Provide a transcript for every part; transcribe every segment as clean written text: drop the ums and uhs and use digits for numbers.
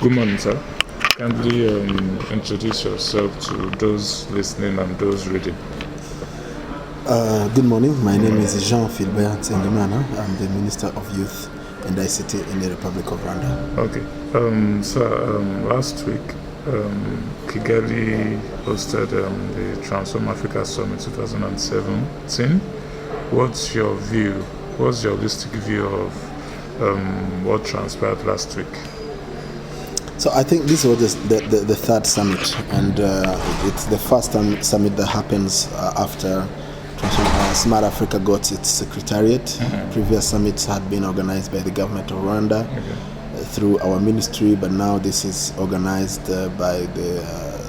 Good morning, sir. Kindly introduce yourself to those listening and those reading. Good morning. My name is Philbert Nsengimana. I'm the Minister of Youth and ICT in the Republic of Rwanda. Okay. Last week, Kigali hosted the Transform Africa Summit 2017. What's your view? What's your holistic view of what transpired last week? So I think this was the third summit, and it's the first summit that happens after Smart Africa got its secretariat. Mm-hmm. Previous summits had been organized by the government of Rwanda through our ministry, but now this is organized by the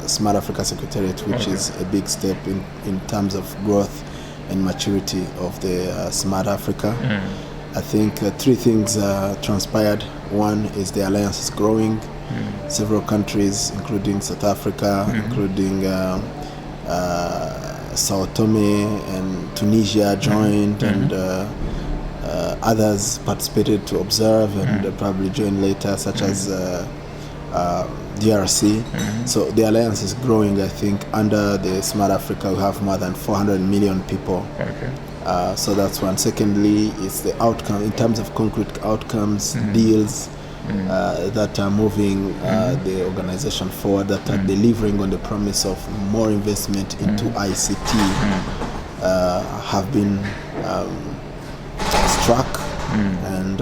Smart Africa Secretariat, which is a big step in terms of growth and maturity of the Smart Africa. I think three things transpired. One is the alliance is growing. Several countries, including South Africa, including Sao Tome and Tunisia joined, and others participated to observe and probably join later, such as DRC. So the alliance is growing. I think under the Smart Africa we have more than 400 million people. So that's one. Secondly, it's the outcome in terms of concrete outcomes, deals that are moving the organization forward, that are delivering on the promise of more investment into ICT, have been struck, and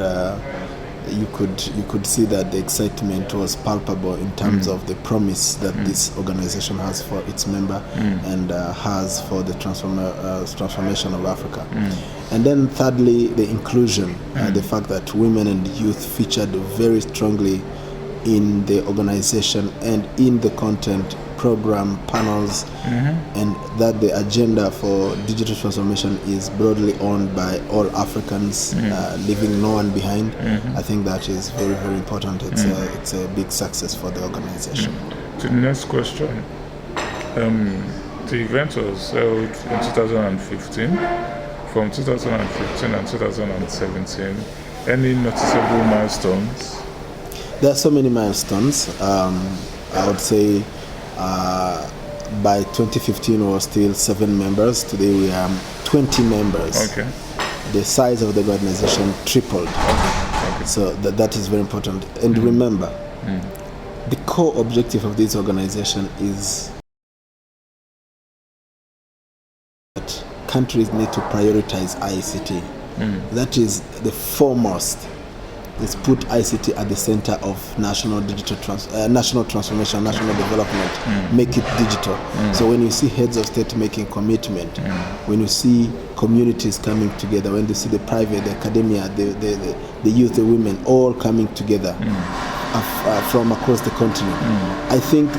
you could see that the excitement was palpable in terms of the promise that this organization has for its member and has for the transformation of Africa. And then thirdly, the inclusion, the fact that women and youth featured very strongly in the organization and in the content program panels, and that the agenda for digital transformation is broadly owned by all Africans, leaving no one behind. I think that is very, very important. It's a big success for the organization. To the next question, the event was held in 2015. From 2015 and 2017, any noticeable milestones? There are so many milestones. I would say by 2015 we were still 7 members. Today we are 20 members. Okay. The size of the organization tripled. Okay. So that is very important. And remember, the core objective of this organization is that countries need to prioritize ICT. That is the foremost. Is put ICT at the center of national transformation, national development, make it digital. So when you see heads of state making commitment, when you see communities coming together, when you see the private, the academia, the youth, the women, all coming together from across the continent, I think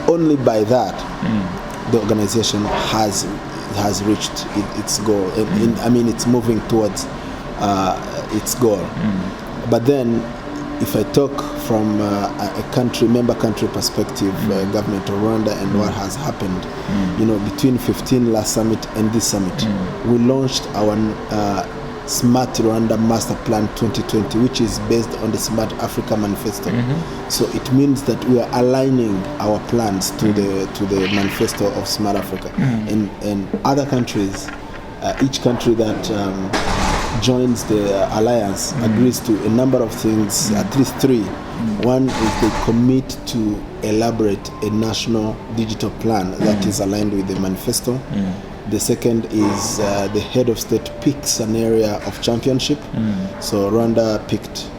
only by that the organization has reached its goal. I mean, it's moving towards its goal. But then, if I talk from a member country perspective, government of Rwanda and what has happened, between 15 last summit and this summit, we launched our Smart Rwanda Master Plan 2020, which is based on the Smart Africa Manifesto. So it means that we are aligning our plans to the manifesto of Smart Africa. And other countries, each country that joins the alliance agrees to a number of things, at least 3. One is they commit to elaborate a national digital plan that is aligned with the manifesto. The second is the head of state picks an area of championship. So Rwanda picked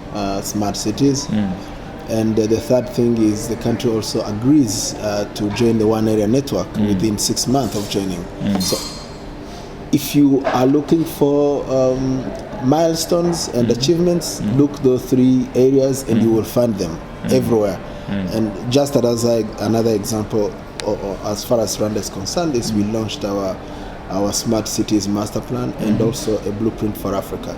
smart cities. And the third thing is the country also agrees to join the one area network within 6 months of joining. So if you are looking for milestones and achievements, look those 3 areas and you will find them everywhere. And just as another example, as far as Rwanda is concerned, is we launched our Smart Cities Master Plan and also a Blueprint for Africa.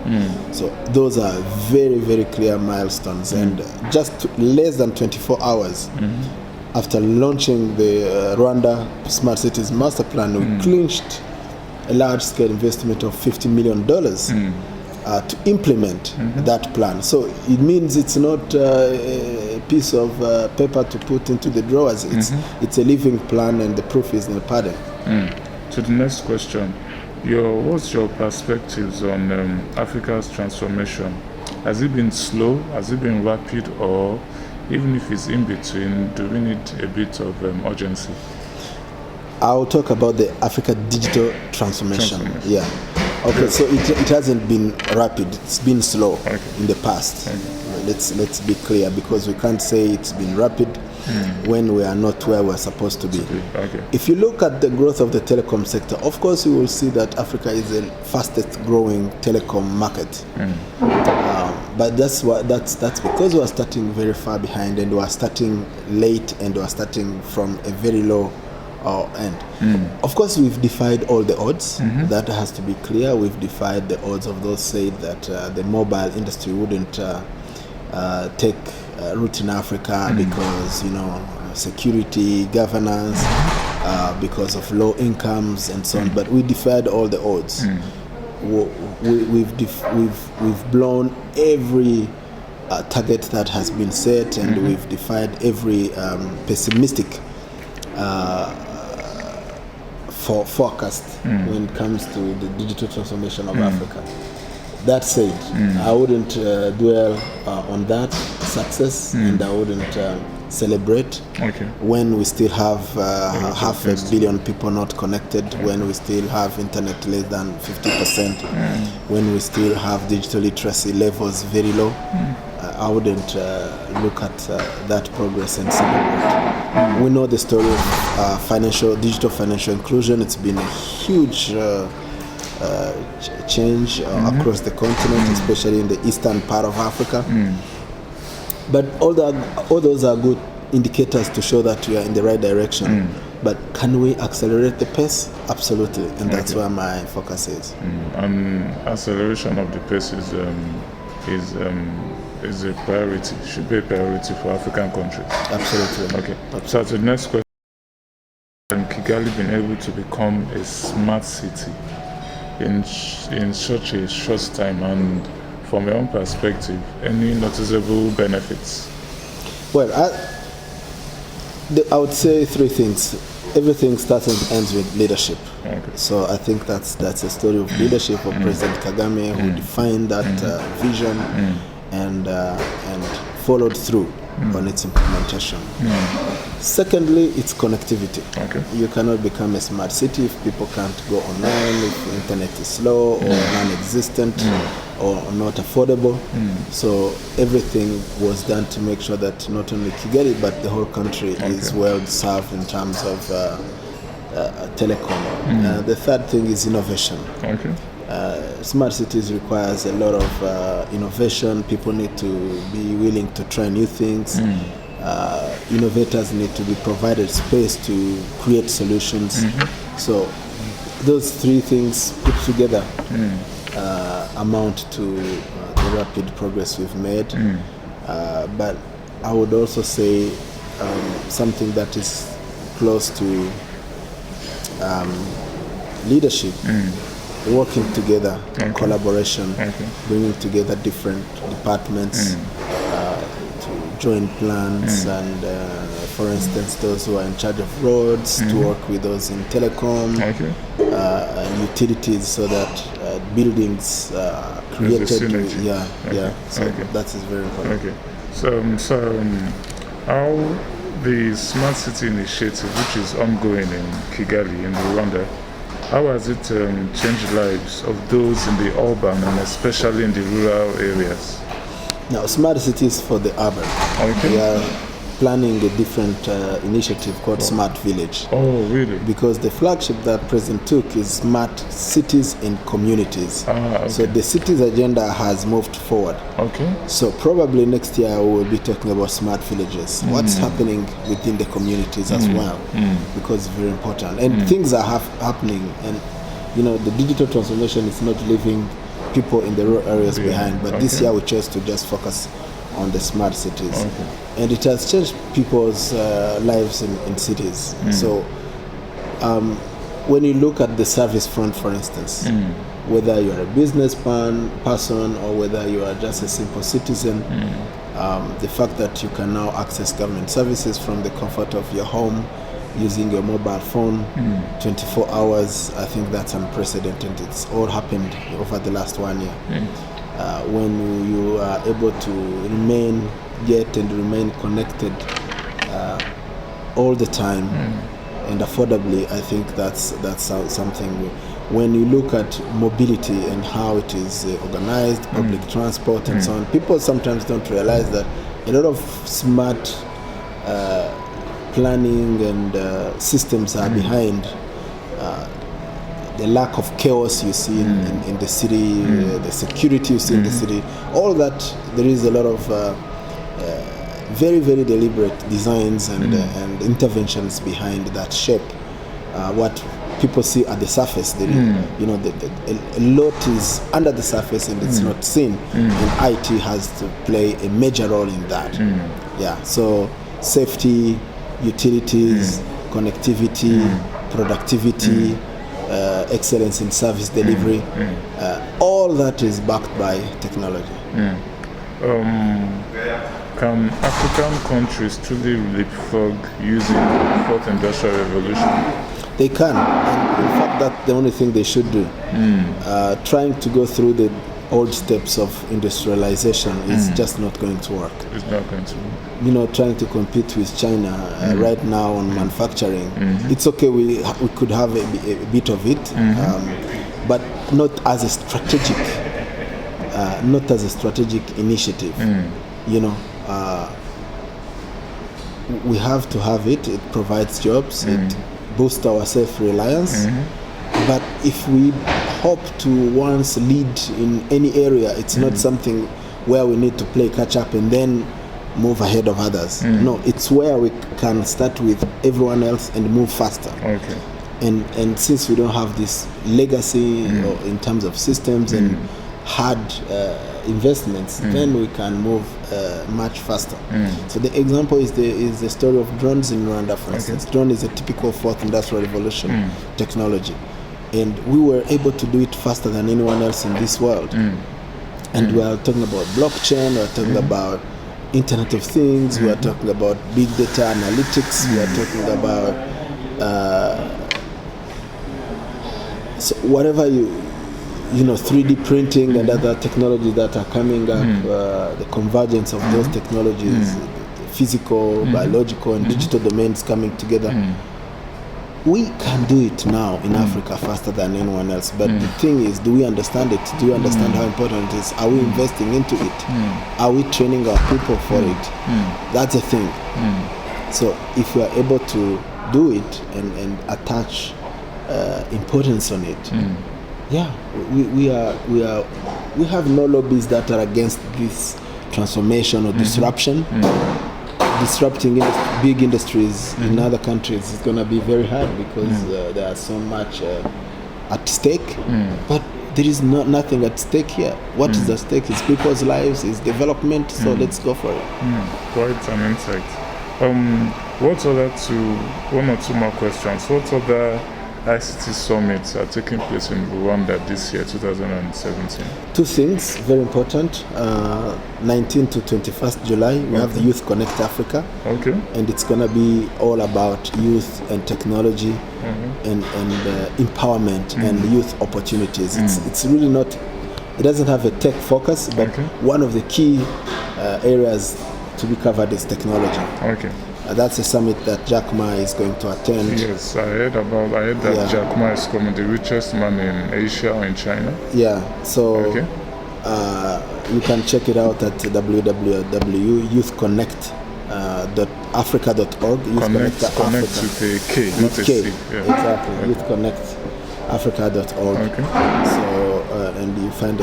So those are very, very clear milestones. And just less than 24 hours after launching the Rwanda Smart Cities Master Plan, we clinched a large-scale investment of $50 million to implement that plan. So it means it's not piece of paper to put into the drawers. It's a living plan, and the proof is in the pudding. To the next question, what's your perspectives on Africa's transformation? Has it been slow? Has it been rapid? Or even if it's in between, do we need a bit of urgency? I'll talk about the Africa digital transformation. Yeah. Okay, so it hasn't been rapid. It's been slow in the past. Let's be clear, because we can't say it's been rapid when we are not where we're supposed to be. If you look at the growth of the telecom sector, of course you will see that Africa is the fastest growing telecom market. But that's because we are starting very far behind, and we are starting late, and we are starting from a very low end. Of course, we've defied all the odds. That has to be clear. We've defied the odds of those saying that the mobile industry wouldn't take root in Africa because security, governance, because of low incomes and so on. But we defied all the odds. We've blown every target that has been set, and we've defied every pessimistic forecast when it comes to the digital transformation of Africa. That said, I wouldn't dwell on that success, and I wouldn't celebrate when we still have half a billion people not connected, when we still have internet less than 50%, when we still have digital literacy levels very low. I wouldn't look at that progress and celebrate. We know the story of digital financial inclusion. It's been a huge change across the continent, especially in the eastern part of Africa. But all those are good indicators to show that we are in the right direction. But can we accelerate the pace? Absolutely, and that's where my focus is. Acceleration of the pace is a priority, should be a priority for African countries. Absolutely. Okay. So the next question, Kigali been able to become a smart city in such a short time, and from your own perspective, any noticeable benefits? Well, I would say three things. Everything starts and ends with leadership. So I think that's a story of leadership of President Kagame, who defined that vision and followed through on its implementation. Secondly, it's connectivity. You cannot become a smart city if people can't go online, if the internet is slow or non-existent or not affordable. So everything was done to make sure that not only Kigali but the whole country is well served in terms of telecom. The third thing is innovation. Smart cities requires a lot of innovation. People need to be willing to try new things. Innovators need to be provided space to create solutions. So those three things put together amount to the rapid progress we've made. But I would also say something that is close to leadership. Working together, collaboration, bringing together different departments to join plans, and for instance, those who are in charge of roads to work with those in telecom, utilities, so that buildings are created. So that is very important. So how the Smart City Initiative, which is ongoing in Kigali, in Rwanda, how has it changed lives of those in the urban and especially in the rural areas? Now, smart cities for the urban. We are planning a different initiative called Smart Village. Oh, really? Because the flagship that President took is Smart Cities in Communities. So the cities agenda has moved forward. So probably next year we will be talking about smart villages. What's happening within the communities as well, because it's very important. And things are happening, and the digital transformation is not leaving people in the rural areas behind. But this year we chose to just focus on the smart cities. And it has changed people's lives in cities. So when you look at the service front, for instance, whether you are a person or whether you are just a simple citizen. The fact that you can now access government services from the comfort of your home using your mobile phone 24 hours, I think that's unprecedented. It's all happened over the last 1 year. When you are able to remain connected all the time and affordably, I think that's something. When you look at mobility and how it is organized, public transport and so on, people sometimes don't realize that a lot of smart planning and systems are behind the lack of chaos you see in the city, the security you see in the city, all that. There is a lot of very, very deliberate designs and interventions behind that shape. What people see at the surface, a lot is under the surface and it's not seen, and IT has to play a major role in that. So safety, utilities, connectivity, productivity, excellence in service delivery, all that is backed by technology. Can African countries truly leapfrog using the fourth industrial revolution? They can, and in fact that's the only thing they should do. Trying to go through the old steps of industrialization is just not going to work. It's not going to work. Trying to compete with China right now on manufacturing, it's okay, we could have a bit of it, but not as a strategic initiative. We have to have it. It provides jobs. It boosts our self-reliance. But if we hope to once lead in any area, it's not something where we need to play catch up and then move ahead of others. No, it's where we can start with everyone else and move faster. Okay. And since we don't have this legacy in terms of systems and hard investments, then we can move much faster. So the example is the story of drones in Rwanda, for instance. Drone is a typical fourth industrial revolution technology, and we were able to do it faster than anyone else in this world. And we are talking about blockchain, we are talking about Internet of Things, we are talking about big data analytics, we are talking about so whatever 3D printing and other technologies that are coming up, the convergence of those technologies, physical, biological, and digital domains coming together. We can do it now in Africa faster than anyone else. But the thing is, do we understand it? Do we understand how important it is? Are we investing into it? Are we training our people for it? That's a thing. So if we are able to do it and attach importance on it, we have no lobbies that are against this transformation or disruption. Disrupting big industries in other countries is going to be very hard because there's so much at stake. But there is nothing at stake here. What is at stake is people's lives, is development. So let's go for it. Quite an insight. One or two more questions. What other ICT summits are taking place in Rwanda this year, 2017? Two things, very important. 19 to 21st July, we have the Youth Connect Africa. And it's going to be all about youth and technology and empowerment and youth opportunities. It's really not, it doesn't have a tech focus, but one of the key areas to be covered is technology. That's a summit that Jack Ma is going to attend. Yes, I heard that Jack Ma is coming, the richest man in Asia or in China. So you can check it out at www.youthconnect.africa.org. Connect with a K, not a C. Exactly, youthconnectafrica.org. So, and you can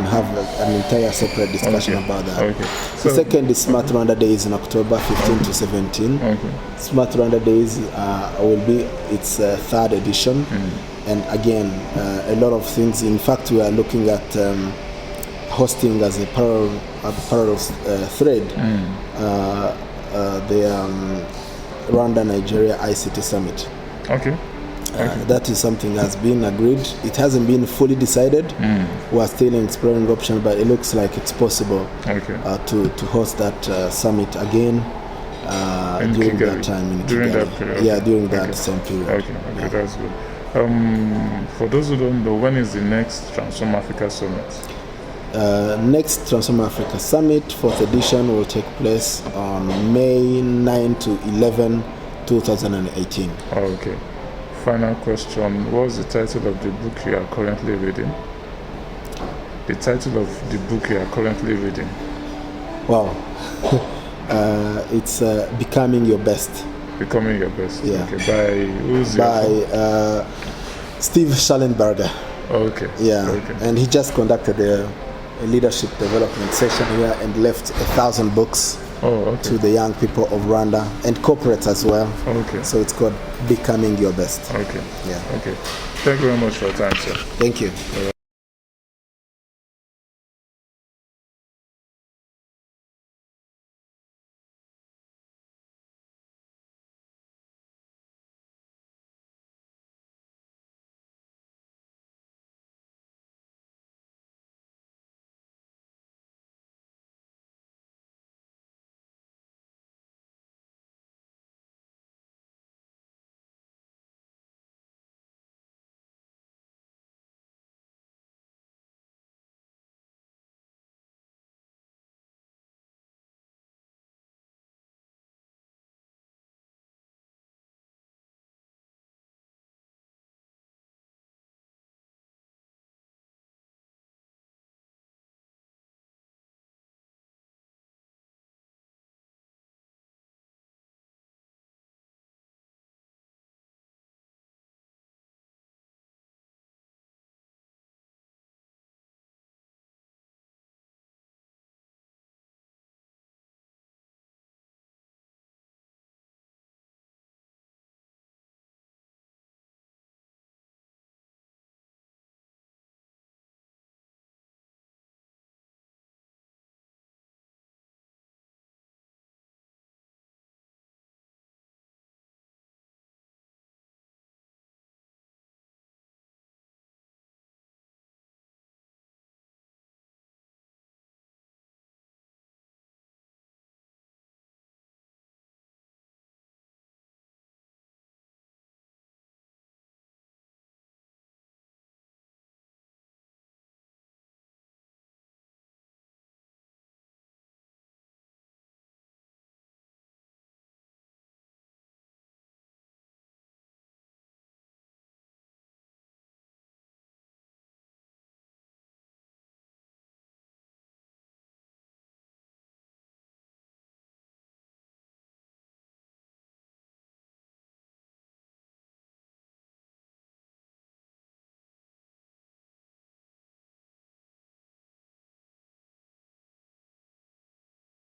have an entire separate discussion about that. The second is Smart Rwanda Days in October 15 to 17. Smart Rwanda Days will be its third edition. And again, a lot of things. In fact, we are looking at hosting as a parallel thread the Rwanda-Nigeria ICT Summit. That is something that's been agreed. It hasn't been fully decided. We're still exploring options, but it looks like it's possible to host that summit again during Kigali. that time in During Kigali. that period. Yeah, during that same period. Okay, that's good. For those who don't know, when is the next Transform Africa Summit? Next Transform Africa Summit, 4th edition, will take place on May 9 to 11, 2018. Okay. Final question. What's the title of the book you are currently reading? The title of the book you are currently reading? Wow. It's Becoming Your Best. Becoming Your Best. Yeah. Okay. By who's Steve Schallenberger. Okay. Yeah. Okay. And he just conducted a leadership development session here and left 1,000 books to the young people of Rwanda and corporates as well. Okay. So it's called Becoming Your Best. Okay. Yeah. Okay. Thank you very much for your time, sir. Thank you.